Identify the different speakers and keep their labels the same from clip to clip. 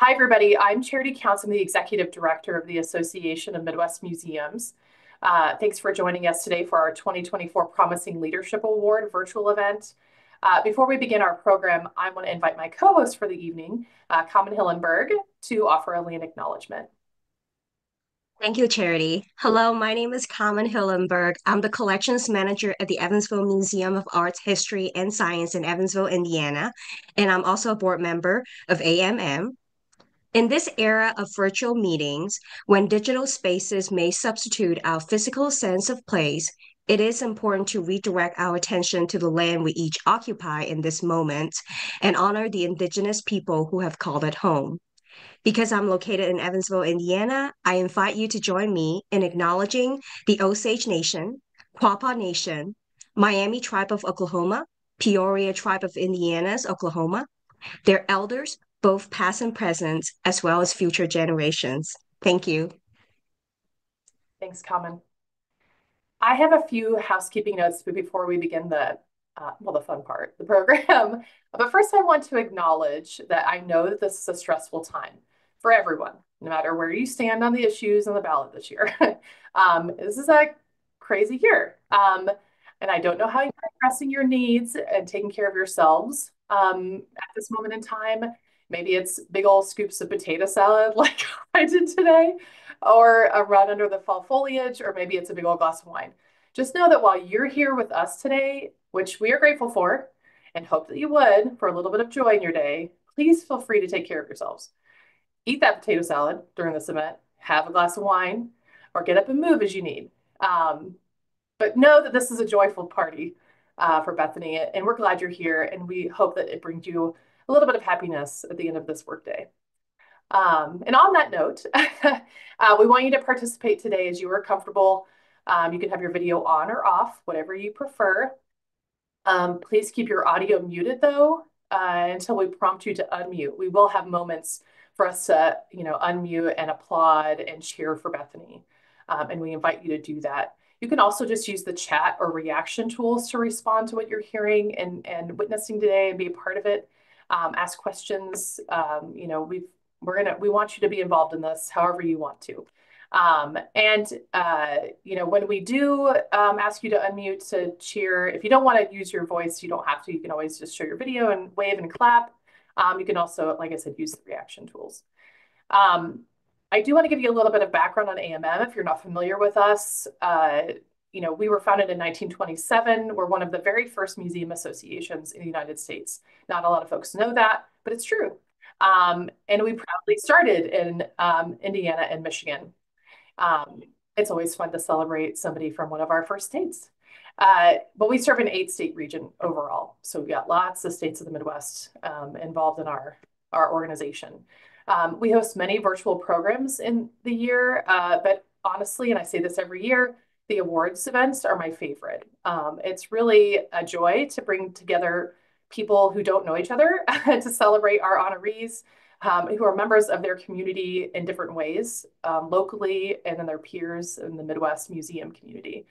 Speaker 1: Hi, everybody. I'm Charity Counts. I'm the Executive Director of the Association of Midwest Museums. Thanks for joining us today for our 2024 Promising Leadership Award virtual event. Before we begin our program, I want to invite my co-host for the evening, Carmen Hillenberg, to offer a land acknowledgement.
Speaker 2: Thank you, Charity. Hello, my name is Carmen Hillenberg. I'm the collections manager at the Evansville Museum of Arts, History, and Science in Evansville, Indiana, and I'm also a board member of AMM. In this era of virtual meetings, when digital spaces may substitute our physical sense of place, it is important to redirect our attention to the land we each occupy in this moment and honor the indigenous people who have called it home. Because I'm located in Evansville, Indiana, I invite you to join me in acknowledging the Osage Nation, Quapaw Nation, Miami Tribe of Oklahoma, Peoria Tribe of Indiana's Oklahoma, their elders, both past and present, as well as future generations. Thank you.
Speaker 1: Thanks, Carmen. I have a few housekeeping notes before we begin the fun part, the program. But first, I want to acknowledge that I know that this is a stressful time for everyone, no matter where you stand on the issues on the ballot this year. This is a crazy year. And I don't know how you're addressing your needs and taking care of yourselves at this moment in time. Maybe it's big old scoops of potato salad like I did today, or a run under the fall foliage, or maybe it's a big old glass of wine. Just know that while you're here with us today, which we are grateful for, and hope that you would for a little bit of joy in your day, please feel free to take care of yourselves. Eat that potato salad during this event, have a glass of wine, or get up and move as you need. But know that this is a joyful party for Bethany, and we're glad you're here, and we hope that it brings you a little bit of happiness at the end of this workday. And on that note, we want you to participate today as you are comfortable. You can have your video on or off, whatever you prefer. Please keep your audio muted though, until we prompt you to unmute. We will have moments for us to, unmute and applaud and cheer for Bethany. And we invite you to do that. You can also just use the chat or reaction tools to respond to what you're hearing and witnessing today and be a part of it. Ask questions. We want you to be involved in this however you want to. When we do ask you to unmute to cheer, if you don't want to use your voice, you don't have to. You can always just show your video and wave and clap. You can also, like I said, use the reaction tools. I do want to give you a little bit of background on AMM if you're not familiar with us. We were founded in 1927. We're one of the very first museum associations in the United States. Not a lot of folks know that, but it's true. And we proudly started in Indiana and Michigan. It's always fun to celebrate somebody from one of our first states. But we serve an 8-state region overall. So we've got lots of states of the Midwest involved in our organization. We host many virtual programs in the year, but honestly, and I say this every year, the awards events are my favorite. It's really a joy to bring together people who don't know each other to celebrate our honorees who are members of their community in different ways, locally and then their peers in the Midwest museum community.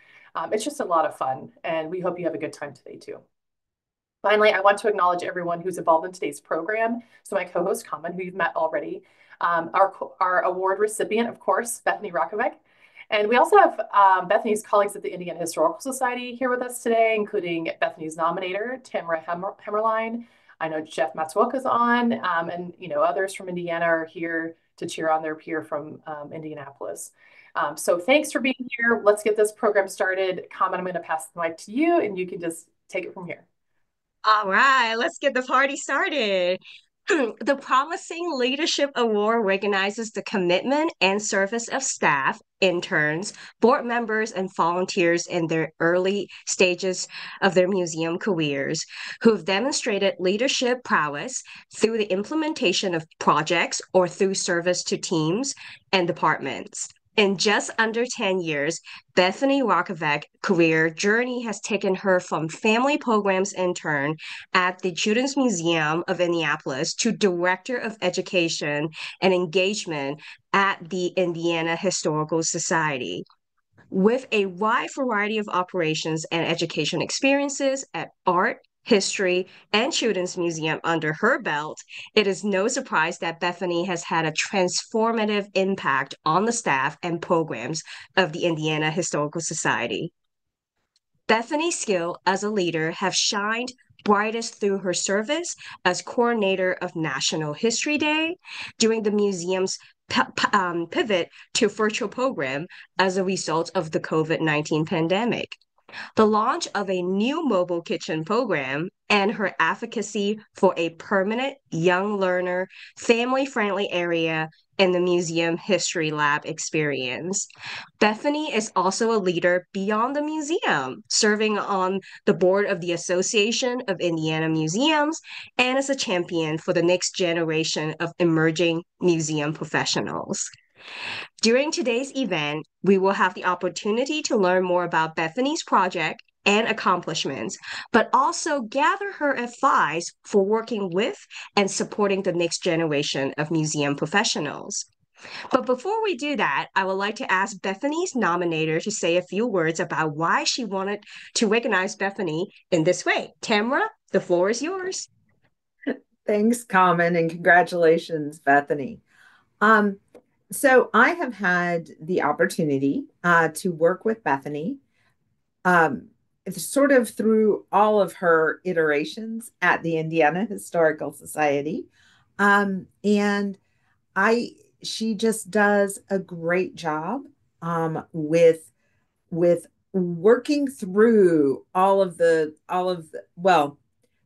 Speaker 1: It's just a lot of fun, and we hope you have a good time today too. Finally, I want to acknowledge everyone who's involved in today's program. So my co-host, Carmen, who you've met already, our award recipient, of course, Bethany Hrachovec. And we also have Bethany's colleagues at the Indiana Historical Society here with us today, including Bethany's nominator, Tamara Hemmerline. I know Jeff Matsuoka is on, and others from Indiana are here to cheer on their peer from Indianapolis. So thanks for being here. Let's get this program started. Carmen, I'm going to pass the mic to you, and you can just take it from here.
Speaker 2: All right, let's get the party started. The Promising Leadership Award recognizes the commitment and service of staff, interns, board members, and volunteers in their early stages of their museum careers who've demonstrated leadership prowess through the implementation of projects or through service to teams and departments. In just under 10 years, Bethany Hrachovec's career journey has taken her from Family Programs Intern at the Children's Museum of Indianapolis to Director of Education and Engagement at the Indiana Historical Society. With a wide variety of operations and education experiences at art, history, and children's museum under her belt, it is no surprise that Bethany has had a transformative impact on the staff and programs of the Indiana Historical Society. Bethany's skill as a leader have shined brightest through her service as coordinator of National History Day during the museum's pivot to virtual program as a result of the COVID-19 pandemic. The launch of a new mobile kitchen program, and her advocacy for a permanent young learner, family friendly area in the museum history lab experience. Bethany is also a leader beyond the museum, serving on the board of the Association of Indiana Museums and as a champion for the next generation of emerging museum professionals. During today's event, we will have the opportunity to learn more about Bethany's project and accomplishments, but also gather her advice for working with and supporting the next generation of museum professionals. But before we do that, I would like to ask Bethany's nominator to say a few words about why she wanted to recognize Bethany in this way. Tamara, the floor is yours.
Speaker 3: Thanks, Common, and congratulations, Bethany. Um, so I have had the opportunity to work with Bethany sort of through all of her iterations at the Indiana Historical Society. And I she just does a great job with working through all of the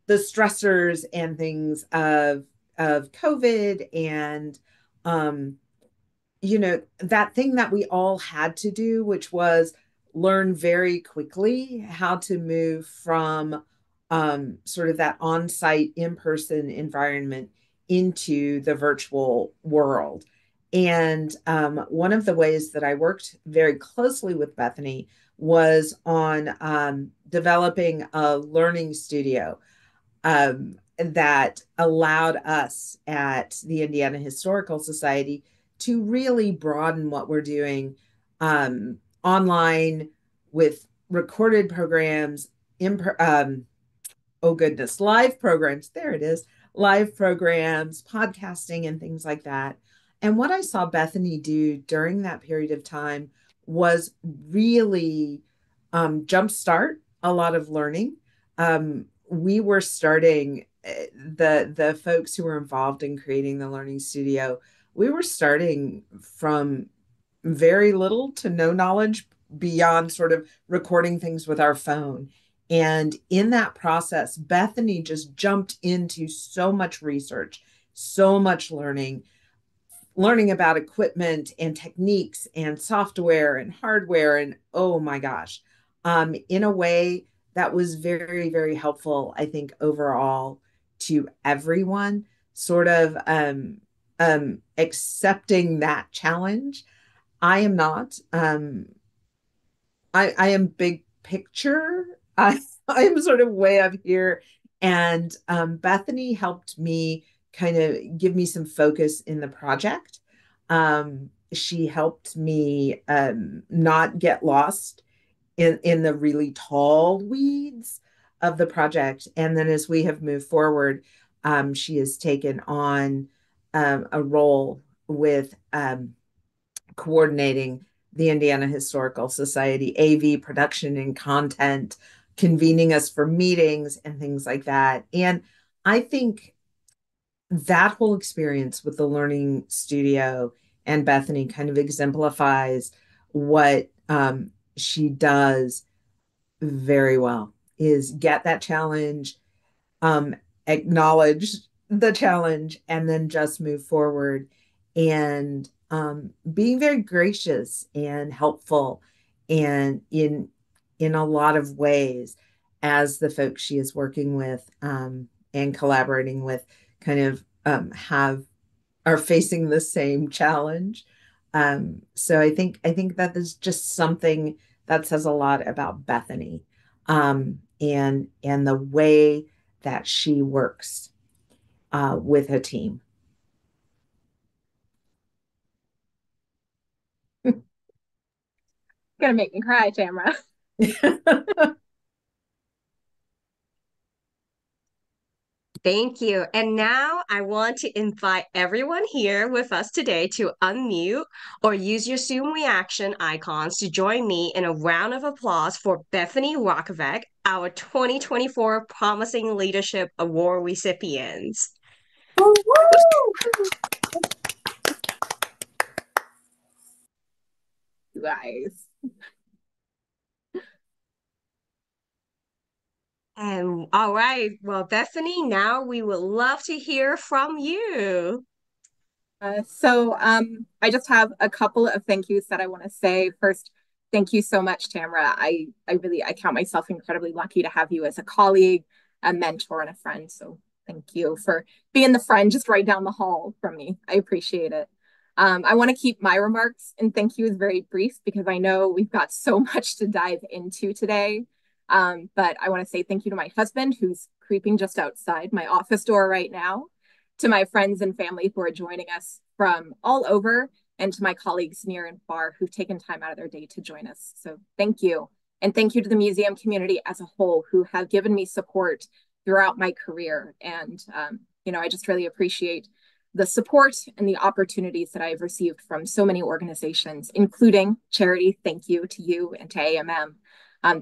Speaker 3: the stressors and things of COVID and um that thing that we all had to do, which was learn very quickly how to move from sort of that on-site in-person environment into the virtual world. And one of the ways that I worked very closely with Bethany was on developing a learning studio that allowed us at the Indiana Historical Society to really broaden what we're doing online with recorded programs, oh goodness, live programs. There it is, live programs, podcasting, and things like that. And what I saw Bethany do during that period of time was really jumpstart a lot of learning. We were starting the folks who were involved in creating the learning studio. We were starting from very little to no knowledge beyond sort of recording things with our phone. And in that process, Bethany just jumped into so much research, so much learning about equipment and techniques and software and hardware. And oh my gosh, in a way that was very, very helpful, I think, overall to everyone, sort of accepting that challenge. I am not. I am big picture. I am sort of way up here. And Bethany helped me kind of give me some focus in the project. She helped me not get lost in the really tall weeds of the project. And then as we have moved forward, she has taken on a role with coordinating the Indiana Historical Society, AV production and content, convening us for meetings and things like that. And I think that whole experience with the Learning Studio and Bethany kind of exemplifies what she does very well is get that challenge, um, acknowledge the challenge, and then just move forward and being very gracious and helpful and in a lot of ways as the folks she is working with and collaborating with kind of have are facing the same challenge. So I think that is just something that says a lot about Bethany and the way that she works with a team.
Speaker 4: Gonna make me cry, Tamara.
Speaker 2: Thank you. And now I want to invite everyone here with us today to unmute or use your Zoom reaction icons to join me in a round of applause for Bethany Hrachovec, our 2024 Promising Leadership Award recipients.
Speaker 4: You guys.
Speaker 2: And all right, well, Bethany, now we would love to hear from you.
Speaker 4: I just have a couple of thank yous that I want to say. First, thank you so much, Tamara. I count myself incredibly lucky to have you as a colleague, a mentor, and a friend. So thank you for being the friend just right down the hall from me. I appreciate it. I want to keep my remarks and thank yous very brief because I know we've got so much to dive into today. But I want to say thank you to my husband, who's creeping just outside my office door right now, to my friends and family who are joining us from all over, and to my colleagues near and far who've taken time out of their day to join us. So thank you. And thank you to the museum community as a whole who have given me support throughout my career. And, I just really appreciate the support and the opportunities that I've received from so many organizations, including Charity. Thank you to you and to AMM.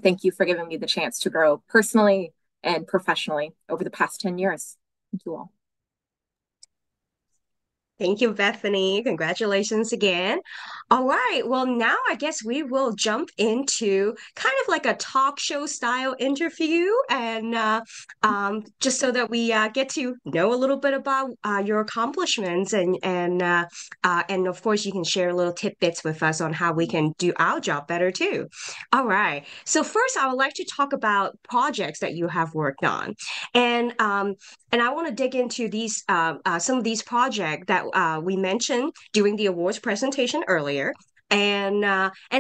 Speaker 4: Thank you for giving me the chance to grow personally and professionally over the past 10 years. Thank you all.
Speaker 2: Thank you, Bethany. Congratulations again. All right. Well, now I guess we will jump into kind of like a talk show style interview, and just so that we get to know a little bit about your accomplishments, and of course you can share little tidbits with us on how we can do our job better too. All right. So first, I would like to talk about projects that you have worked on, and I want to dig into these some of these projects that we mentioned during the awards presentation earlier. And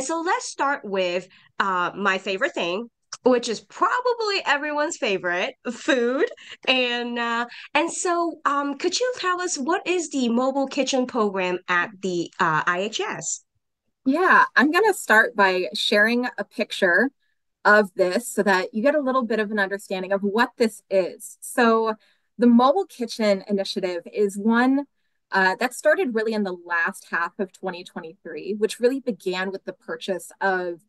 Speaker 2: so let's start with my favorite thing, which is probably everyone's favorite, food. And so could you tell us what is the mobile kitchen program at the IHS?
Speaker 4: Yeah, I'm going to start by sharing a picture of this so that you get a little bit of an understanding of what this is. So the Mobile Kitchen Initiative is one that started really in the last half of 2023, which really began with the purchase of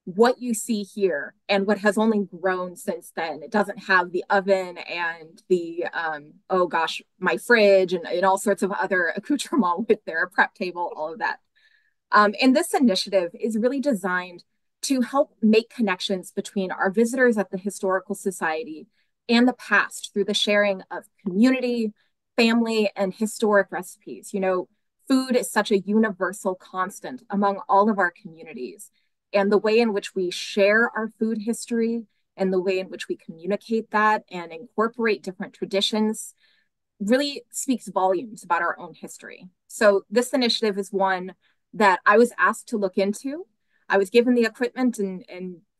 Speaker 4: what you see here and what has only grown since then. It doesn't have the oven and the, oh gosh, my fridge and all sorts of other accoutrements with their prep table, all of that. And this initiative is really designed to help make connections between our visitors at the Historical Society and the past through the sharing of community, family, and historic recipes. Food is such a universal constant among all of our communities. And the way in which we share our food history and the way in which we communicate that and incorporate different traditions really speaks volumes about our own history. So this initiative is one that I was asked to look into. I was given the equipment and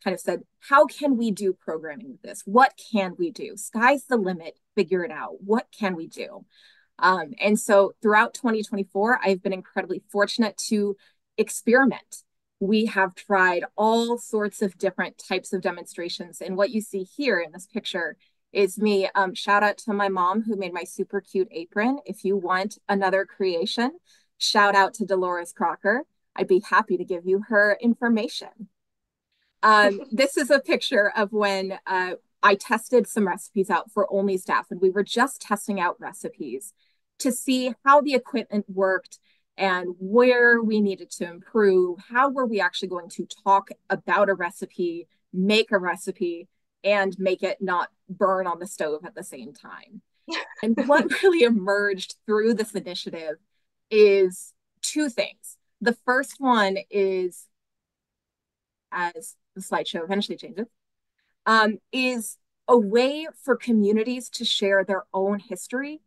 Speaker 4: kind of said, how can we do programming with this? What can we do? Sky's the limit, figure it out. What can we do? And so throughout 2024, I've been incredibly fortunate to experiment. We have tried all sorts of different types of demonstrations. And what you see here in this picture is me. Shout out to my mom who made my super cute apron. If you want another creation, shout out to Dolores Crocker. I'd be happy to give you her information. This is a picture of when I tested some recipes out for only staff, and we were just testing out recipes to see how the equipment worked and where we needed to improve. How were we actually going to talk about a recipe, make a recipe, and make it not burn on the stove at the same time? And what really emerged through this initiative is two things. The first one is, as the slideshow eventually changes, is a way for communities to share their own history,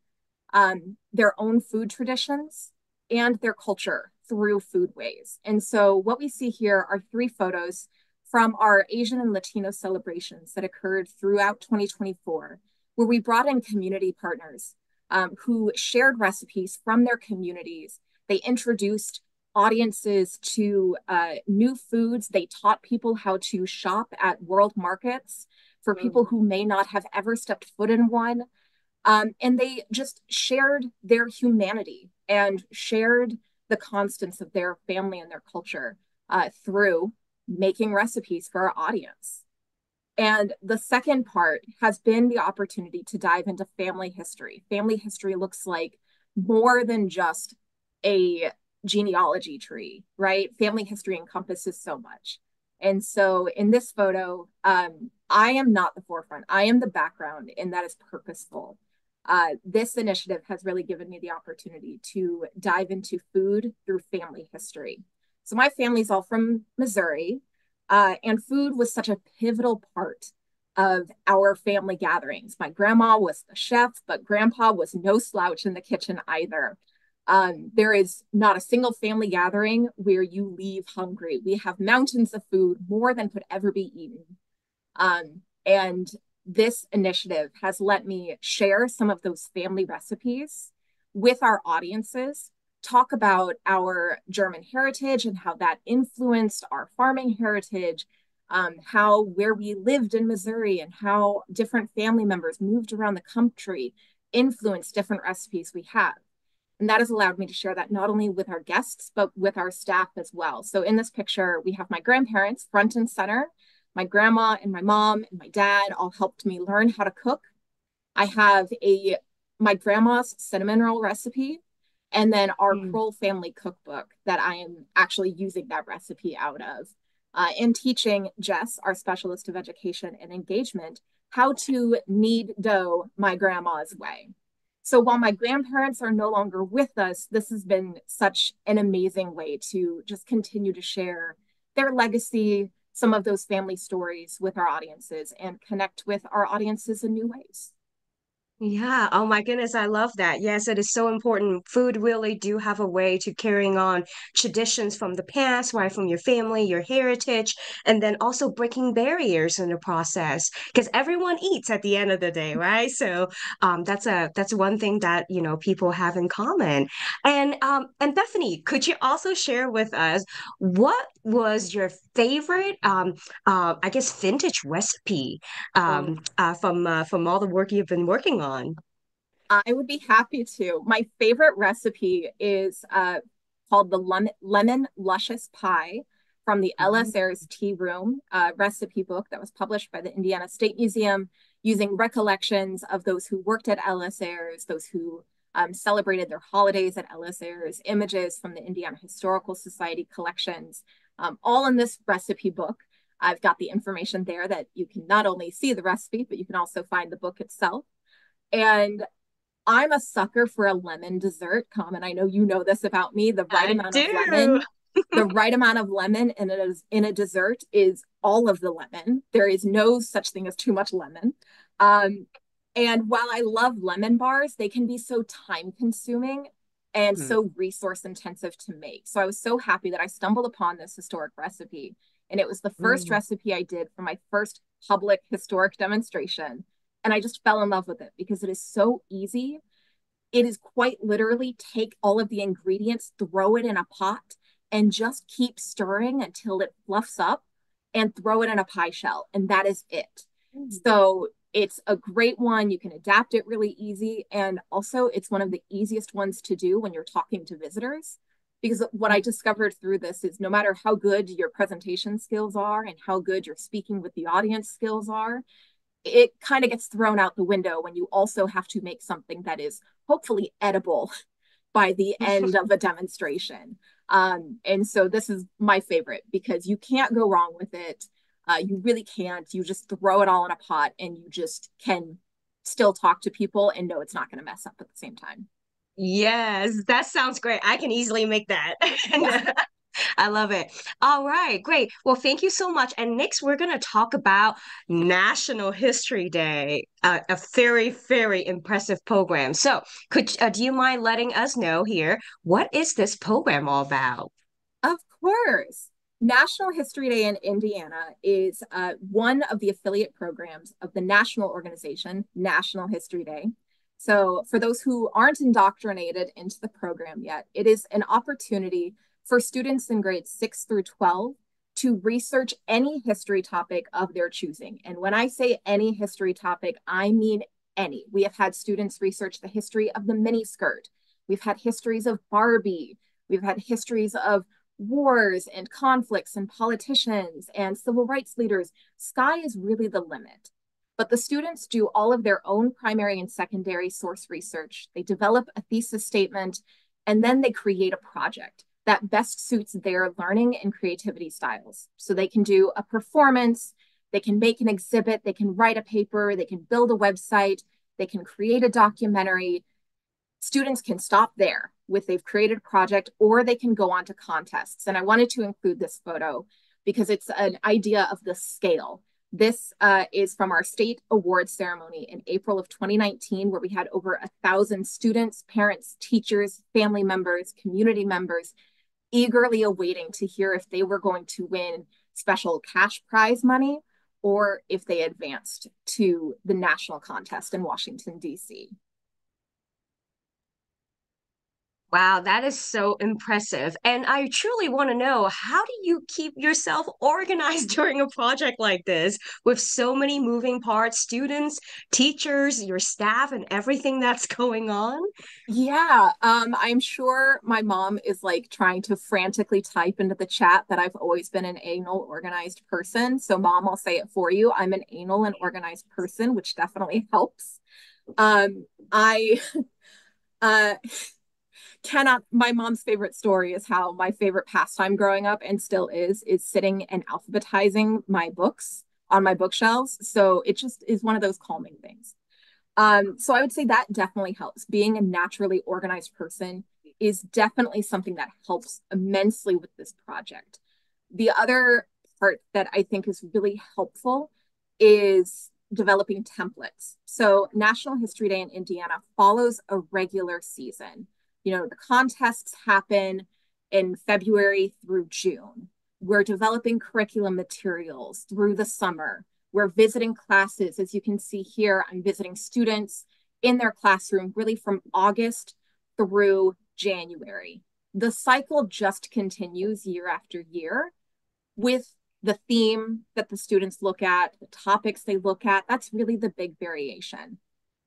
Speaker 4: their own food traditions, and their culture through foodways. And so what we see here are 3 photos from our Asian and Latino celebrations that occurred throughout 2024, where we brought in community partners who shared recipes from their communities. They introduced audiences to new foods. They taught people how to shop at world markets for people who may not have ever stepped foot in one. And they just shared their humanity and shared the constants of their family and their culture through making recipes for our audience. And the second part has been the opportunity to dive into family history. Family history looks like more than just a genealogy tree, right? Family history encompasses so much. And so in this photo, I am not the forefront. I am the background, and that is purposeful. This initiative has really given me the opportunity to dive into food through family history. So my family's all from Missouri, and food was such a pivotal part of our family gatherings. My grandma was the chef, but grandpa was no slouch in the kitchen either. There is not a single family gathering where you leave hungry. We have mountains of food, more than could ever be eaten. And this initiative has let me share some of those family recipes with our audiences, talk about our German heritage and how that influenced our farming heritage, where we lived in Missouri and how different family members moved around the country influenced different recipes we have. And that has allowed me to share that not only with our guests, but with our staff as well. So in this picture, we have my grandparents front and center. My grandma and my mom and my dad all helped me learn how to cook. I have my grandma's cinnamon roll recipe, and then our Kroll family cookbook that I am actually using that recipe out of, and teaching Jess, our specialist of education and engagement, how to knead dough my grandma's way. So while my grandparents are no longer with us, this has been such an amazing way to just continue to share their legacy, some of those family stories with our audiences, and connect with our audiences in new ways.
Speaker 2: Yeah, oh my goodness, I love that. Yes, it is so important. Food really do have a way to carrying on traditions from the past, right, from your family, your heritage, and then also breaking barriers in the process because everyone eats at the end of the day, right? So, that's one thing that, people have in common. And Bethany, could you also share with us what was your favorite, I guess, vintage recipe from all the work you've been working on?
Speaker 4: I would be happy to. My favorite recipe is called the lemon luscious pie from the L.S. Ayres Tea Room recipe book that was published by the Indiana State Museum, using recollections of those who worked at L.S. Ayres, those who celebrated their holidays at L.S. Ayres, images from the Indiana Historical Society collections, all in this recipe book. I've got the information there that you can not only see the recipe, but you can also find the book itself. And I'm a sucker for a lemon dessert. Common, I know you know this about me. The right amount of lemon, the right amount of lemon in a dessert is all of the lemon. There is no such thing as too much lemon. And while I love lemon bars, they can be so time consuming and so resource intensive to make. So I was so happy that I stumbled upon this historic recipe. And it was the first recipe I did for my first public historic demonstration. And I just fell in love with it because it is so easy. It is quite literally take all of the ingredients, throw it in a pot, and just keep stirring until it fluffs up, and throw it in a pie shell. And that is it. So it's a great one. You can adapt it really easy. And also it's one of the easiest ones to do when you're talking to visitors. Because what I discovered through this is no matter how good your presentation skills are and how good your speaking with the audience skills are, it kind of gets thrown out the window when you also have to make something that is hopefully edible by the end of a demonstration. And so this is my favorite because you can't go wrong with it. You really can't. You just throw it all in a pot and you just can still talk to people and know it's not going to mess up at the same time.
Speaker 2: Yes, that sounds great. I can easily make that.
Speaker 4: Yeah.
Speaker 2: I love it. All right, great. Well, thank you so much. And next, we're going to talk about National History Day, a very, very impressive program. So, do you mind letting us know here, what is this program all about?
Speaker 4: Of course. National History Day in Indiana is one of the affiliate programs of the national organization, National History Day. So for those who aren't indoctrinated into the program yet, it is an opportunity for students in grades 6 through 12 to research any history topic of their choosing. And when I say any history topic, I mean any. We have had students research the history of the miniskirt. We've had histories of Barbie. We've had histories of wars and conflicts and politicians and civil rights leaders. Sky is really the limit. But the students do all of their own primary and secondary source research. They develop a thesis statement, and then they create a project that best suits their learning and creativity styles. So they can do a performance, they can make an exhibit, they can write a paper, they can build a website, they can create a documentary. Students can stop there with they've created a project, or they can go on to contests. And I wanted to include this photo because it's an idea of the scale. This is from our state awards ceremony in April of 2019, where we had over 1,000 students, parents, teachers, family members, community members, eagerly awaiting to hear if they were going to win special cash prize money or if they advanced to the national contest in Washington, D.C.
Speaker 2: Wow, that is so impressive. And I truly want to know, how do you keep yourself organized during a project like this with so many moving parts, students, teachers, your staff, and everything that's going on?
Speaker 4: Yeah, I'm sure my mom is like trying to frantically type into the chat that I've always been an anal organized person. So mom, I'll say it for you. I'm an anal and organized person, which definitely helps. I cannot, my mom's favorite story is how my favorite pastime growing up, and still is sitting and alphabetizing my books on my bookshelves. So it just is one of those calming things. So I would say that definitely helps. Being a naturally organized person is definitely something that helps immensely with this project. The other part that I think is really helpful is developing templates. So National History Day in Indiana follows a regular season. You know, the contests happen in February through June. We're developing curriculum materials through the summer. We're visiting classes. As you can see here, I'm visiting students in their classroom really from August through January. The cycle just continues year after year with the theme that the students look at, the topics they look at. That's really the big variation.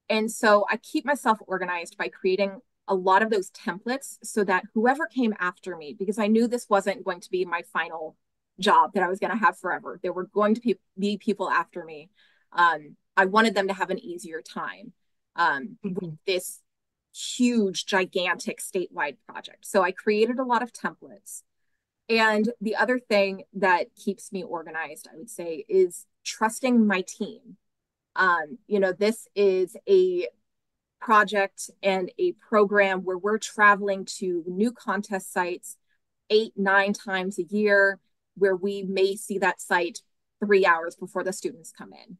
Speaker 4: And so I keep myself organized by creating a lot of those templates so that whoever came after me, because I knew this wasn't going to be my final job that I was going to have forever. There were going to be people after me. I wanted them to have an easier time with this huge, gigantic statewide project. So I created a lot of templates. And the other thing that keeps me organized, I would say, is trusting my team. You know, this is a project and a program where we're traveling to new contest sites 8-9 times a year, where we may see that site 3 hours before the students come in.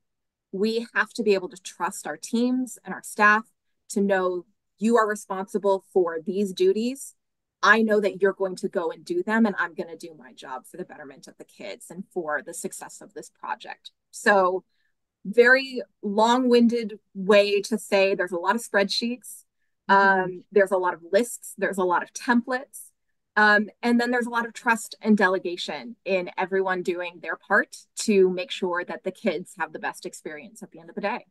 Speaker 4: We have to be able to trust our teams and our staff to know you are responsible for these duties. I know that you're going to go and do them, and I'm going to do my job for the betterment of the kids and for the success of this project. So very long-winded way to say there's a lot of spreadsheets. There's a lot of lists. There's a lot of templates. And then there's a lot of trust and delegation in everyone doing their part to make sure that the kids have the best experience at the end of the day.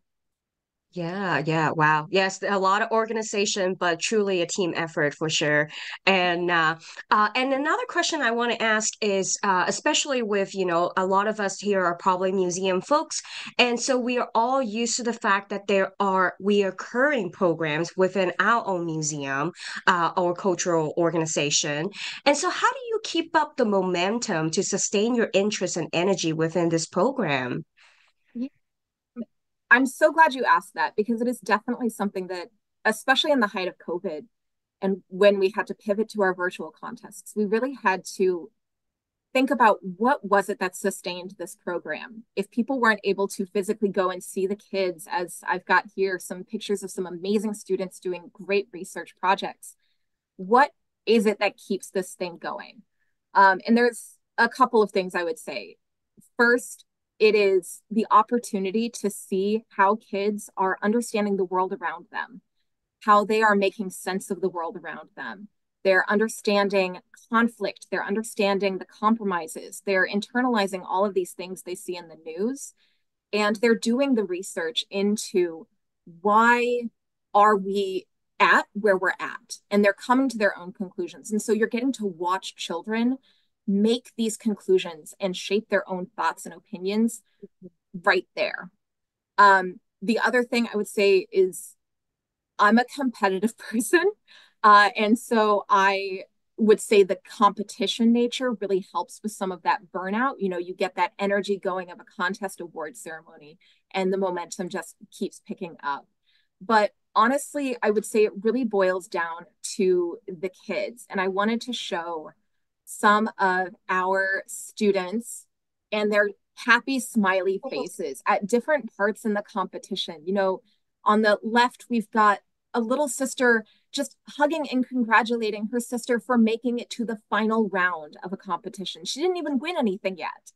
Speaker 2: Yeah, wow. Yes, a lot of organization, but truly a team effort for sure. And another question I want to ask is, especially with, you know, a lot of us here are probably museum folks, and so we are all used to the fact that there are reoccurring programs within our own museum, or cultural organization. And so how do you keep up the momentum to sustain your interest and energy within this program?
Speaker 4: I'm so glad you asked that, because it is definitely something that, especially in the height of COVID and when we had to pivot to our virtual contests, we really had to think about what was it that sustained this program. If people weren't able to physically go and see the kids, as I've got here some pictures of some amazing students doing great research projects, what is it that keeps this thing going? And there's a couple of things I would say. First, it is the opportunity to see how kids are understanding the world around them, how they are making sense of the world around them. They're understanding conflict, they're understanding the compromises, they're internalizing all of these things they see in the news, and they're doing the research into why are we at where we're at? And they're coming to their own conclusions. And so you're getting to watch children make these conclusions and shape their own thoughts and opinions right there. The other thing I would say is I'm a competitive person. And so I would say the competition nature really helps with some of that burnout. You know, you get that energy going of a contest award ceremony, and the momentum just keeps picking up. But honestly, I would say it really boils down to the kids. And I wanted to show some of our students and their happy, smiley faces at different parts in the competition. You know, on the left, we've got a little sister just hugging and congratulating her sister for making it to the final round of a competition. She didn't even win anything yet,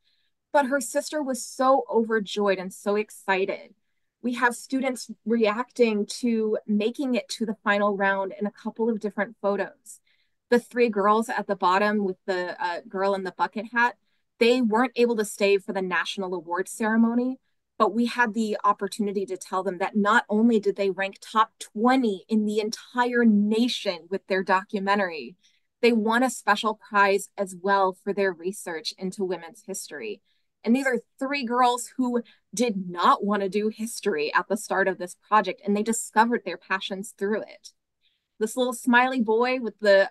Speaker 4: but her sister was so overjoyed and so excited. We have students reacting to making it to the final round in a couple of different photos. The three girls at the bottom with the girl in the bucket hat, they weren't able to stay for the national award ceremony, but we had the opportunity to tell them that not only did they rank top 20 in the entire nation with their documentary, they won a special prize as well for their research into women's history. And these are three girls who did not want to do history at the start of this project, and they discovered their passions through it. This little smiley boy with the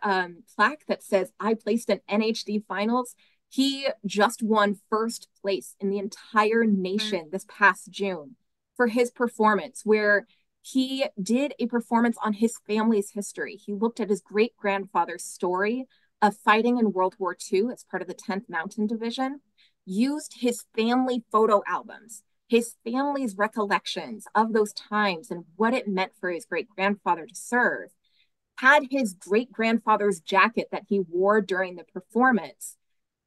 Speaker 4: plaque that says, I placed in NHD finals, he just won first place in the entire nation this past June for his performance, where he did a performance on his family's history. He looked at his great-grandfather's story of fighting in World War II as part of the 10th Mountain Division, used his family photo albums, his family's recollections of those times and what it meant for his great-grandfather to serve, had his great-grandfather's jacket that he wore during the performance,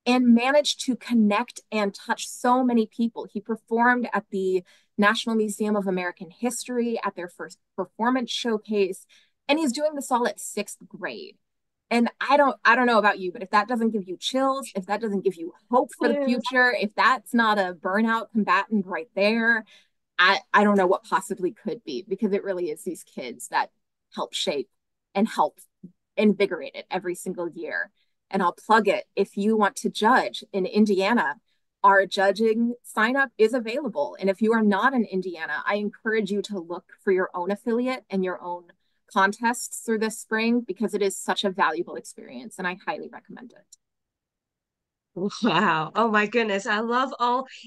Speaker 4: and managed to connect and touch so many people. He performed at the National Museum of American History at their first performance showcase, and he's doing this all at 6th grade. And I don't know about you, but if that doesn't give you chills, if that doesn't give you hope for the future, if that's not a burnout combatant right there, I don't know what possibly could be, because it really is these kids that help shape and help invigorate it every single year. And I'll plug it. If you want to judge in Indiana, our judging sign up is available. And if you are not in Indiana, I encourage you to look for your own affiliate and your own contests through this spring, because it is such a valuable experience and I highly recommend it.
Speaker 2: Wow. Oh my goodness. I love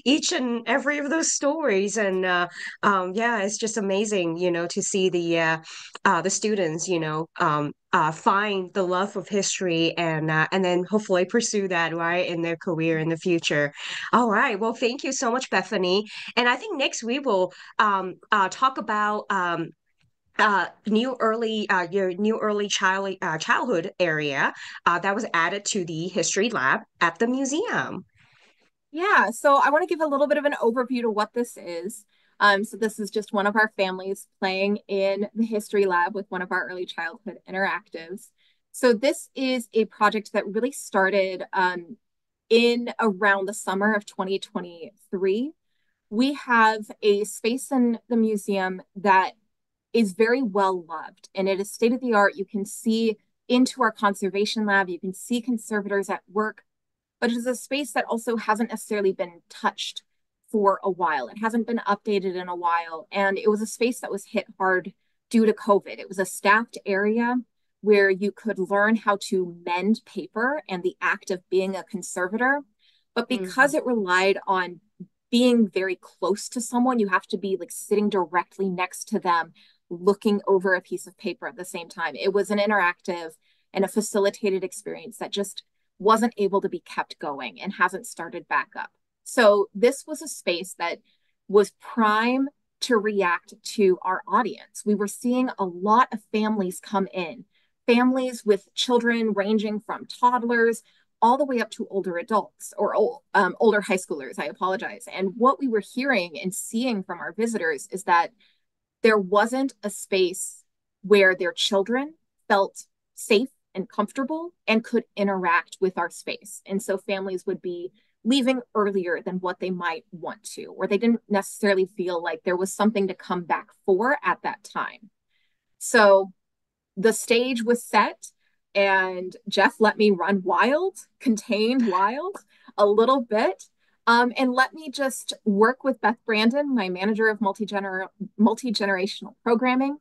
Speaker 2: each and every of those stories. And yeah, it's just amazing, to see the students, find the love of history and then hopefully pursue that right in their career in the future. All right. Well, thank you so much, Bethany. And I think next we will talk about your new early childhood area that was added to the history lab at the museum.
Speaker 4: Yeah, so I want to give a little bit of an overview to what this is. So this is just one of our families playing in the history lab with one of our early childhood interactives. So this is a project that really started in around the summer of 2023. We have a space in the museum that is very well loved, and it is state of the art. You can see into our conservation lab, you can see conservators at work, but it is a space that also hasn't necessarily been touched for a while. It hasn't been updated in a while, and it was a space that was hit hard due to COVID. It was a staffed area where you could learn how to mend paper and the act of being a conservator, but because it relied on being very close to someone, you have to be like sitting directly next to them, looking over a piece of paper at the same time. It was an interactive and a facilitated experience that just wasn't able to be kept going and hasn't started back up. So this was a space that was prime to react to our audience. We were seeing a lot of families come in, families with children ranging from toddlers all the way up to older adults or older high schoolers, I apologize. And what we were hearing and seeing from our visitors is that there wasn't a space where their children felt safe and comfortable and could interact with our space. And so families would be leaving earlier than what they might want to, or they didn't necessarily feel like there was something to come back for at that time. So the stage was set, and Jeff let me run wild, contained wild a little bit, and let me just work with Beth Brandon, my manager of multi-generational programming,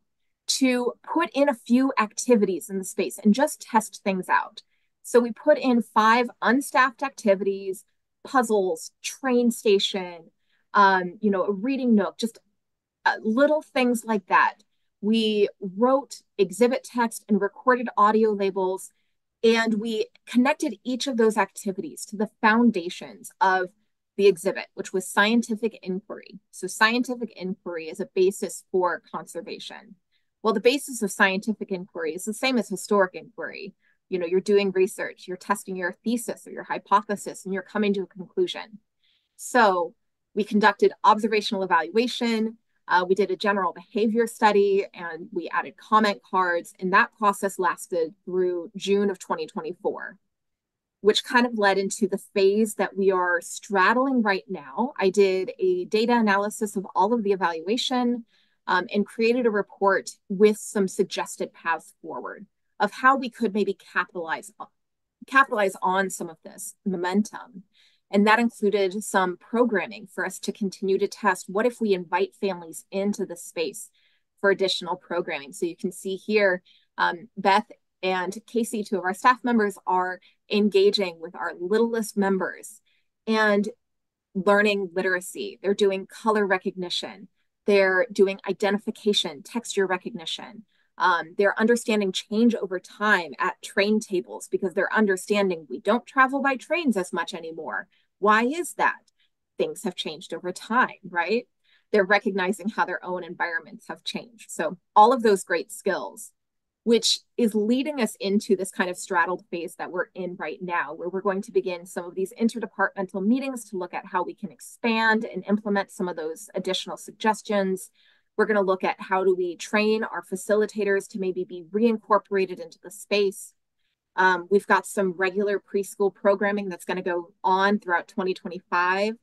Speaker 4: to put in a few activities in the space and just test things out. So we put in 5 unstaffed activities, puzzles, train station, a reading nook, just little things like that. We wrote exhibit text and recorded audio labels, and we connected each of those activities to the foundations of the exhibit, which was scientific inquiry. So scientific inquiry is a basis for conservation. Well, the basis of scientific inquiry is the same as historic inquiry. You're doing research, you're testing your thesis or your hypothesis, and you're coming to a conclusion. So we conducted observational evaluation, we did a general behavior study, and we added comment cards, and that process lasted through June of 2024, which kind of led into the phase that we are straddling right now. I did a data analysis of all of the evaluation, and created a report with some suggested paths forward of how we could maybe capitalize on some of this momentum. And that included some programming for us to continue to test. What if we invite families into the space for additional programming? So you can see here, Beth and Casey, 2 of our staff members, are engaging with our littlest members and learning literacy. They're doing color recognition. They're doing identification, texture recognition. They're understanding change over time at train tables, because they're understanding we don't travel by trains as much anymore. Why is that? Things have changed over time, right? They're recognizing how their own environments have changed. So all of those great skills, which is leading us into this kind of straddled phase that we're in right now, where we're going to begin some of these interdepartmental meetings to look at how we can expand and implement some of those additional suggestions. We're going to look at how do we train our facilitators to maybe be reincorporated into the space. We've got some regular preschool programming that's going to go on throughout 2025.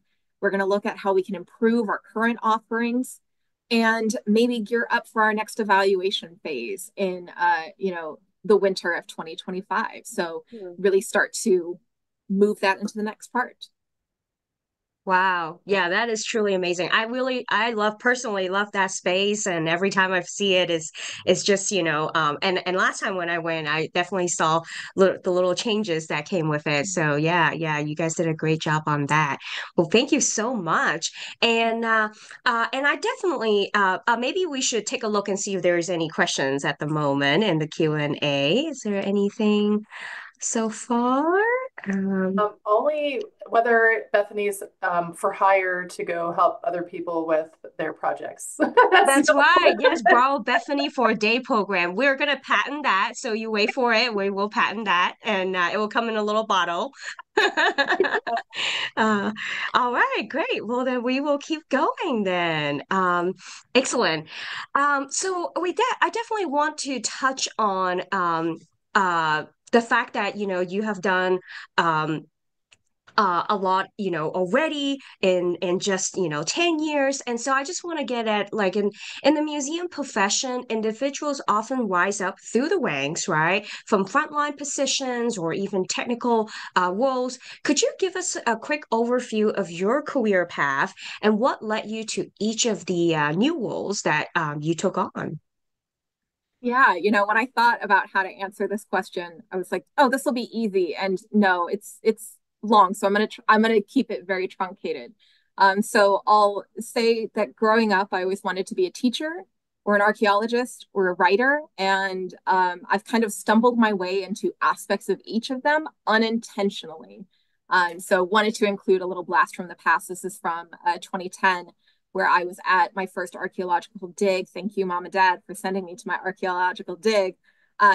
Speaker 4: We're going to look at how we can improve our current offerings and maybe gear up for our next evaluation phase in, the winter of 2025. So really start to move that into the next part.
Speaker 2: Wow. Yeah, that is truly amazing. I personally love that space. And every time I see it it's just, and last time when I went, I definitely saw the little changes that came with it. So yeah, you guys did a great job on that. Well, thank you so much. And I definitely, maybe we should take a look and see if there's any questions at the moment in the Q&A. Is there anything so far?
Speaker 1: Only whether Bethany's for hire to go help other people with their projects.
Speaker 2: That's right. Yes, borrow Bethany for a day program. We're gonna patent that, so you wait for it. We will patent that, and it will come in a little bottle. All right, great. Well, then we will keep going then. Excellent. So I definitely want to touch on the fact that you have done a lot, already in just, 10 years. And so I just want to get at, like, in the museum profession, individuals often rise up through the ranks, right? From frontline positions or even technical roles. Could you give us a quick overview of your career path and what led you to each of the new roles that you took on?
Speaker 4: Yeah, when I thought about how to answer this question, I was like, oh, this will be easy. And no, it's long. So I'm gonna keep it very truncated. So I'll say that growing up, I always wanted to be a teacher or an archaeologist or a writer. And I've kind of stumbled my way into aspects of each of them unintentionally. So wanted to include a little blast from the past. This is from 2010, where I was at my first archaeological dig. Thank you, Mom and Dad, for sending me to my archaeological dig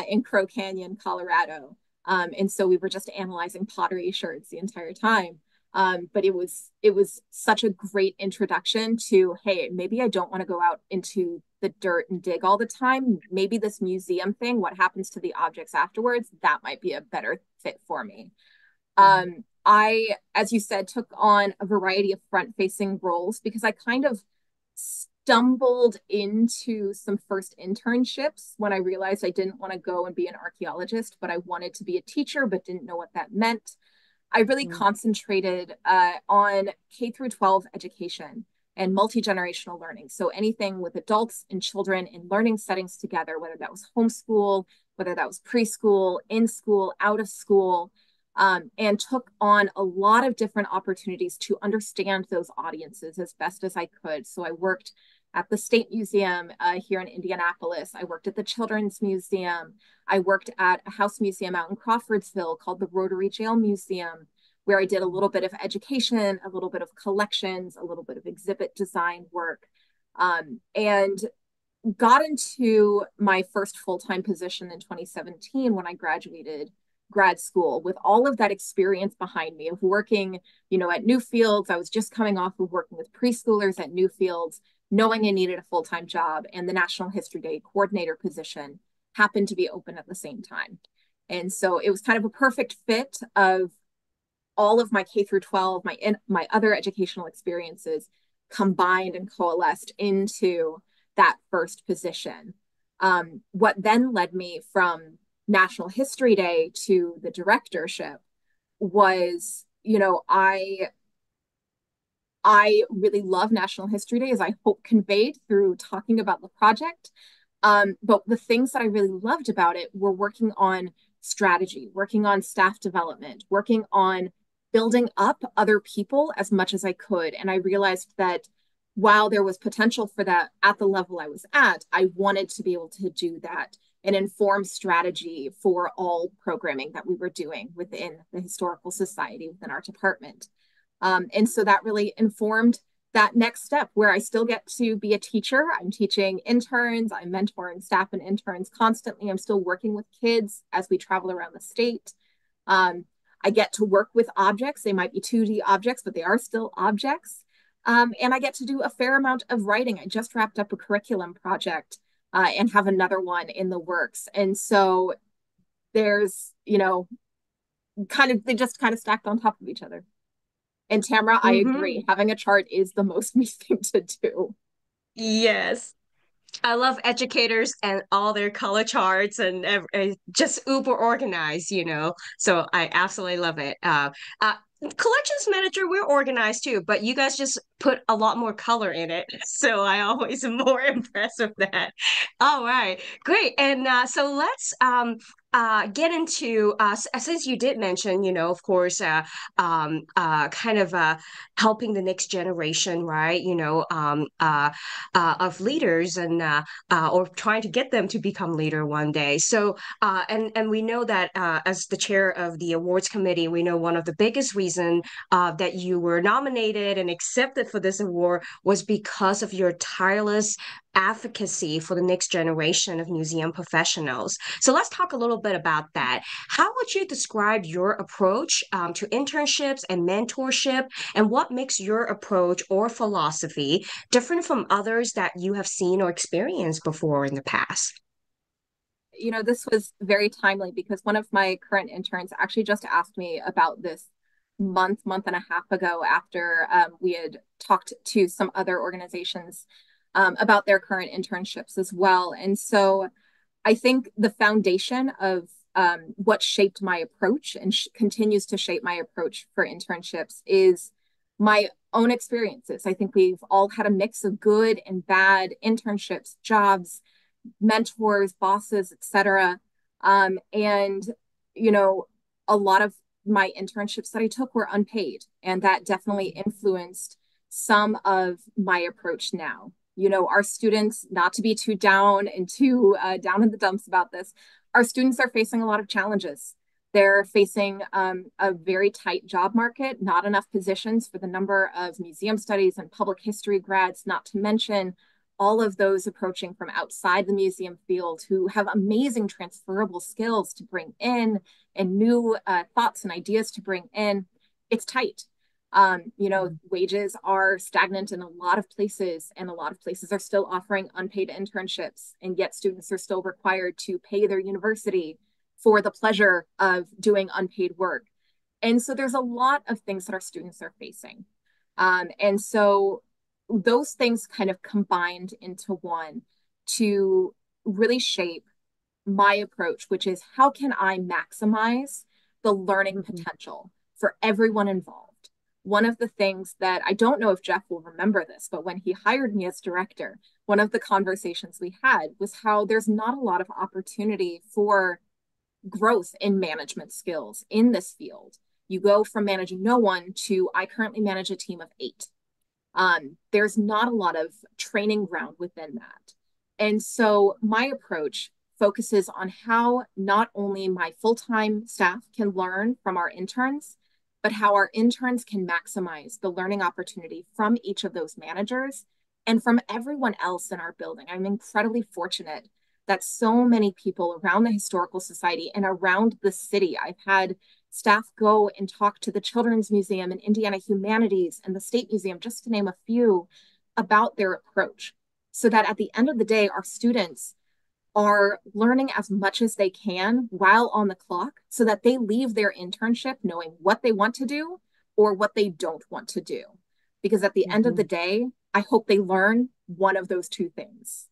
Speaker 4: in Crow Canyon, Colorado. And so we were just analyzing pottery sherds the entire time. But it was such a great introduction to, hey, maybe I don't want to go out into the dirt and dig all the time. Maybe this museum thing, what happens to the objects afterwards, that might be a better fit for me. I, as you said, took on a variety of front-facing roles because I kind of stumbled into some first internships when I realized I didn't want to go and be an archaeologist, but I wanted to be a teacher, but didn't know what that meant. I really concentrated on K through 12 education and multi-generational learning. So anything with adults and children in learning settings together, whether that was homeschool, whether that was preschool, in school, out of school, and took on a lot of different opportunities to understand those audiences as best as I could. So I worked at the State Museum here in Indianapolis. I worked at the Children's Museum. I worked at a house museum out in Crawfordsville called the Rotary Jail Museum, where I did a little bit of education, a little bit of collections, a little bit of exhibit design work, and got into my first full-time position in 2017 when I graduated grad school with all of that experience behind me of working, at Newfields. I was just coming off of working with preschoolers at Newfields, knowing I needed a full-time job, and the National History Day coordinator position happened to be open at the same time. And so it was kind of a perfect fit of all of my K through 12, my other educational experiences combined and coalesced into that first position. What then led me from National History Day to the directorship was, I really love National History Day, as I hope conveyed through talking about the project. But the things that I really loved about it were working on strategy, working on staff development, working on building up other people as much as I could. And I realized that while there was potential for that at the level I was at, I wanted to be able to do that and inform strategy for all programming that we were doing within the Historical Society, within our department. And so that really informed that next step where I still get to be a teacher. I'm teaching interns, I'm mentoring staff and interns constantly. I'm still working with kids as we travel around the state. I get to work with objects. They might be 2D objects, but they are still objects. And I get to do a fair amount of writing. I just wrapped up a curriculum project and have another one in the works. And so there's, they just kind of stacked on top of each other. And Tamara, I agree. Having a chart is the most me thing to do.
Speaker 2: Yes. I love educators and all their color charts and just uber organized, So I absolutely love it. Collections manager, we're organized too, but you guys just put a lot more color in it. So I always am more impressed with that. All right, great. And so let's get into since you did mention, of course, kind of helping the next generation, right? Of leaders and or trying to get them to become leader one day. So and we know that as the chair of the awards committee, we know one of the biggest reason that you were nominated and accepted for this award was because of your tireless advocacy for the next generation of museum professionals. So let's talk a little bit about that. How would you describe your approach to internships and mentorship, and what makes your approach or philosophy different from others that you have seen or experienced before in the past?
Speaker 4: This was very timely because one of my current interns actually just asked me about this month and a half ago after we had talked to some other organizations about their current internships as well. And so I think the foundation of what shaped my approach and continues to shape my approach for internships is my own experiences. I think we've all had a mix of good and bad internships, jobs, mentors, bosses, etc. And a lot of my internships that I took were unpaid, and that definitely influenced some of my approach now. Our students, not to be too down and too down in the dumps about this, our students are facing a lot of challenges. They're facing a very tight job market, not enough positions for the number of museum studies and public history grads, not to mention all of those approaching from outside the museum field who have amazing transferable skills to bring in and new thoughts and ideas to bring in. It's tight. Wages are stagnant in a lot of places, and a lot of places are still offering unpaid internships, and yet students are still required to pay their university for the pleasure of doing unpaid work. And so there's a lot of things that our students are facing. And so those things kind of combined into one to really shape my approach, which is how can I maximize the learning potential for everyone involved? One of the things that I don't know if Jeff will remember this, but when he hired me as director, one of the conversations we had was how there's not a lot of opportunity for growth in management skills in this field. You go from managing no one to I currently manage a team of 8. There's not a lot of training ground within that. And so my approach focuses on how not only my full-time staff can learn from our interns, but how our interns can maximize the learning opportunity from each of those managers and from everyone else in our building. I'm incredibly fortunate that so many people around the Historical Society and around the city, I've had staff go and talk to the Children's Museum and Indiana Humanities and the State Museum, just to name a few, about their approach. So that at the end of the day, our students are learning as much as they can while on the clock so that they leave their internship knowing what they want to do or what they don't want to do. Because at the end of the day, I hope they learn one of those two things.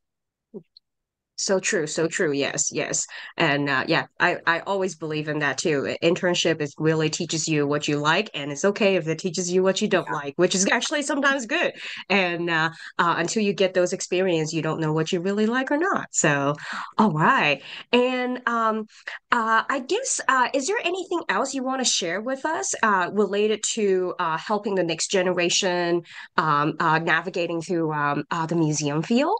Speaker 2: So true, so true. Yes, yes. And yeah, I always believe in that too. Internship is really teaches you what you like, and it's okay if it teaches you what you don't like, which is actually sometimes good. And until you get those experience, you don't know what you really like or not. So, all right. And I guess, is there anything else you want to share with us related to helping the next generation navigating through the museum field?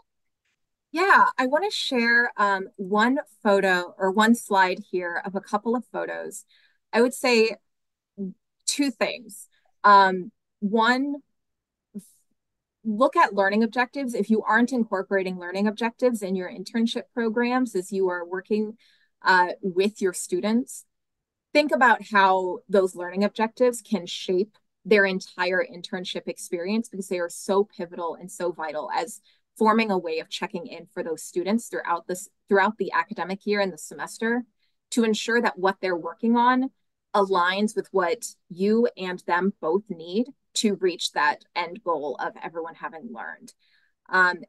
Speaker 4: Yeah, I want to share one photo or one slide here of a couple of photos. I would say two things. One, look at learning objectives. If you aren't incorporating learning objectives in your internship programs as you are working with your students, think about how those learning objectives can shape their entire internship experience because they are so pivotal and so vital as forming a way of checking in for those students throughout the academic year and the semester to ensure that what they're working on aligns with what you and them both need to reach that end goal of everyone having learned.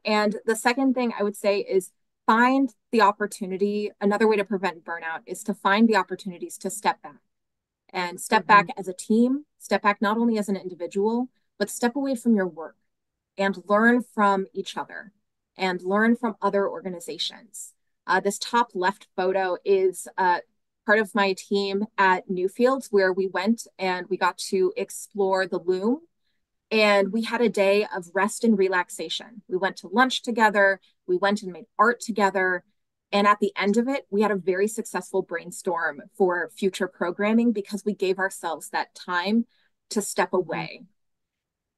Speaker 4: And the second thing I would say is find the opportunity. Another way to prevent burnout is to find the opportunities to step back and step back as a team, step back not only as an individual, but step away from your work and learn from each other and learn from other organizations. This top left photo is part of my team at Newfields, where we went and we got to explore the loom. And we had a day of rest and relaxation. We went to lunch together. We went and made art together. And at the end of it, we had a very successful brainstorm for future programming because we gave ourselves that time to step away.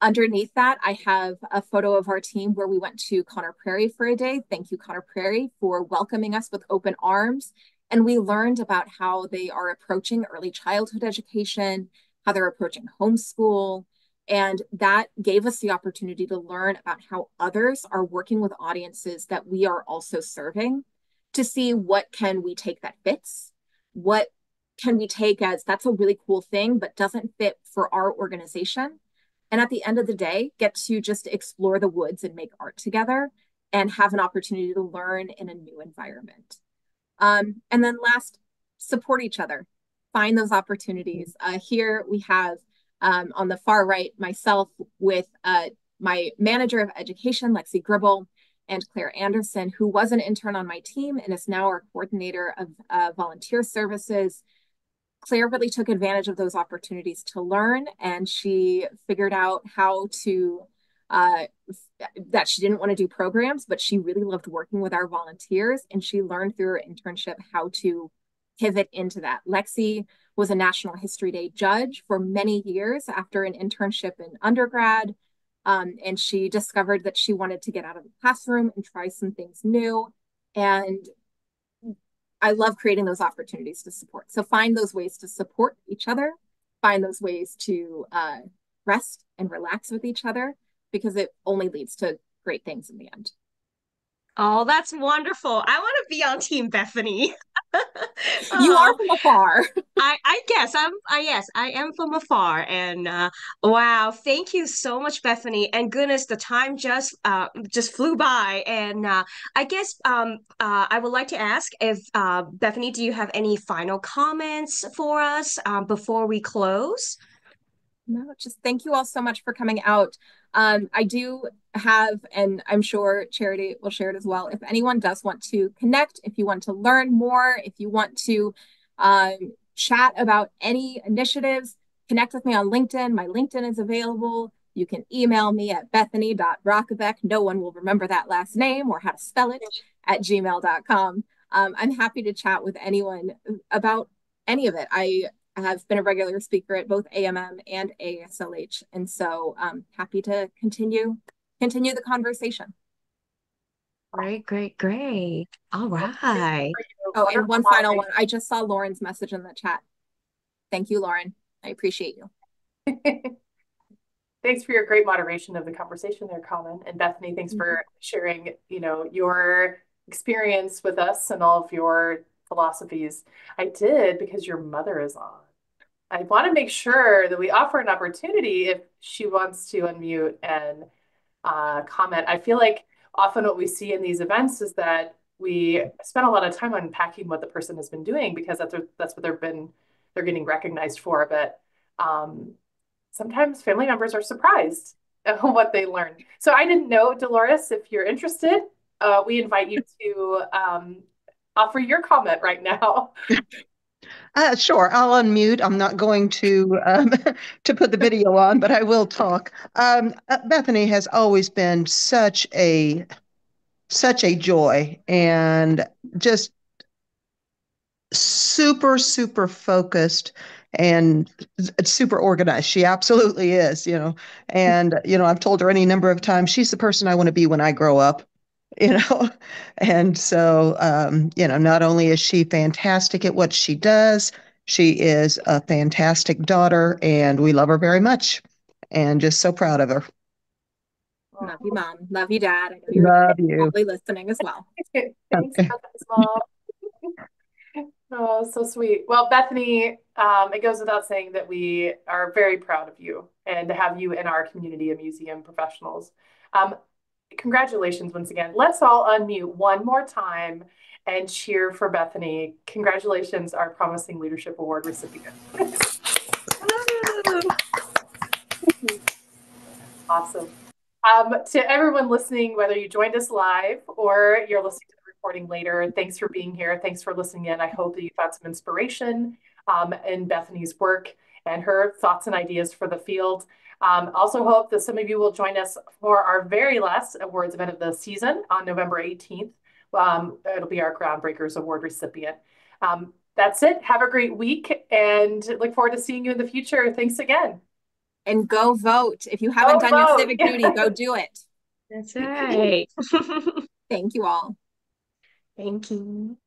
Speaker 4: Underneath that, I have a photo of our team where we went to Connor Prairie for a day. Thank you, Connor Prairie, for welcoming us with open arms. And we learned about how they are approaching early childhood education, how they're approaching homeschool. And that gave us the opportunity to learn about how others are working with audiences that we are also serving to see what can we take that fits, what can we take as that's a really cool thing, but doesn't fit for our organization. And at the end of the day, get to just explore the woods and make art together and have an opportunity to learn in a new environment. And then last, support each other. Find those opportunities. Here we have on the far right, myself with my manager of education, Lexi Gribble, and Claire Anderson, who was an intern on my team and is now our coordinator of volunteer services. Claire really took advantage of those opportunities to learn, and she figured out how to, that she didn't want to do programs, but she really loved working with our volunteers, and she learned through her internship how to pivot into that. Lexi was a National History Day judge for many years after an internship in undergrad, and she discovered that she wanted to get out of the classroom and try some things new, and I love creating those opportunities to support. So find those ways to support each other, find those ways to rest and relax with each other, because it only leads to great things in the end.
Speaker 2: Oh, that's wonderful. I want to be on Team Bethany.
Speaker 4: You are
Speaker 2: Oh,
Speaker 4: from afar.
Speaker 2: I guess yes, I am from afar, and wow, thank you so much, Bethany. And goodness, the time just flew by, and I guess I would like to ask if Bethany, do you have any final comments for us before we close?
Speaker 4: No, just thank you all so much for coming out. I do have, and I'm sure Charity will share it as well. If anyone does want to connect, if you want to learn more, if you want to chat about any initiatives, connect with me on LinkedIn. My LinkedIn is available. You can email me at bethany.hrachovec. No one will remember that last name or how to spell it at gmail.com. I'm happy to chat with anyone about any of it. I have been a regular speaker at both AMM and ASLH, and so happy to continue the conversation.
Speaker 2: Great, great, great. All right.
Speaker 4: Oh, and one final one. I just saw Lauren's message in the chat. Thank you, Lauren. I appreciate you.
Speaker 1: Thanks for your great moderation of the conversation there, Colin. And Bethany, thanks for sharing, your experience with us and all of your philosophies. I did because your mother is on. I want to make sure that we offer an opportunity if she wants to unmute and comment. I feel like often what we see in these events is that we spend a lot of time unpacking what the person has been doing because that's what they're getting recognized for. But sometimes family members are surprised at what they learn. So I didn't know, Dolores, if you're interested, we invite you to offer your comment right now.
Speaker 5: Sure, I'll unmute. I'm not going to to put the video on, but I will talk. Bethany has always been such a joy and just super focused and super organized. She absolutely is, And I've told her any number of times she's the person I want to be when I grow up. you know and so not only is she fantastic at what she does, she is a fantastic daughter, and we love her very much and just so proud of her.
Speaker 4: Love you, Mom. Love you, Dad. I know you're
Speaker 5: Love you.
Speaker 4: probably listening as well.
Speaker 1: Thanks,
Speaker 5: Okay.
Speaker 1: Mom. Oh, so sweet. Well, Bethany, it goes without saying that we are very proud of you and to have you in our community of museum professionals. Congratulations once again. Let's all unmute one more time and cheer for Bethany. Congratulations, our Promising Leadership Award recipient. Awesome. To everyone listening, whether you joined us live or you're listening to the recording later, thanks for being here. Thanks for listening in. I hope that you found some inspiration in Bethany's work and her thoughts and ideas for the field. Also hope that some of you will join us for our very last awards event of the season on November 18th. It'll be our Groundbreakers Award recipient. That's it. Have a great week and look forward to seeing you in the future. Thanks again.
Speaker 4: And go vote. If you haven't done your civic duty, go do it.
Speaker 2: That's right.
Speaker 4: Thank you all.
Speaker 2: Thank you.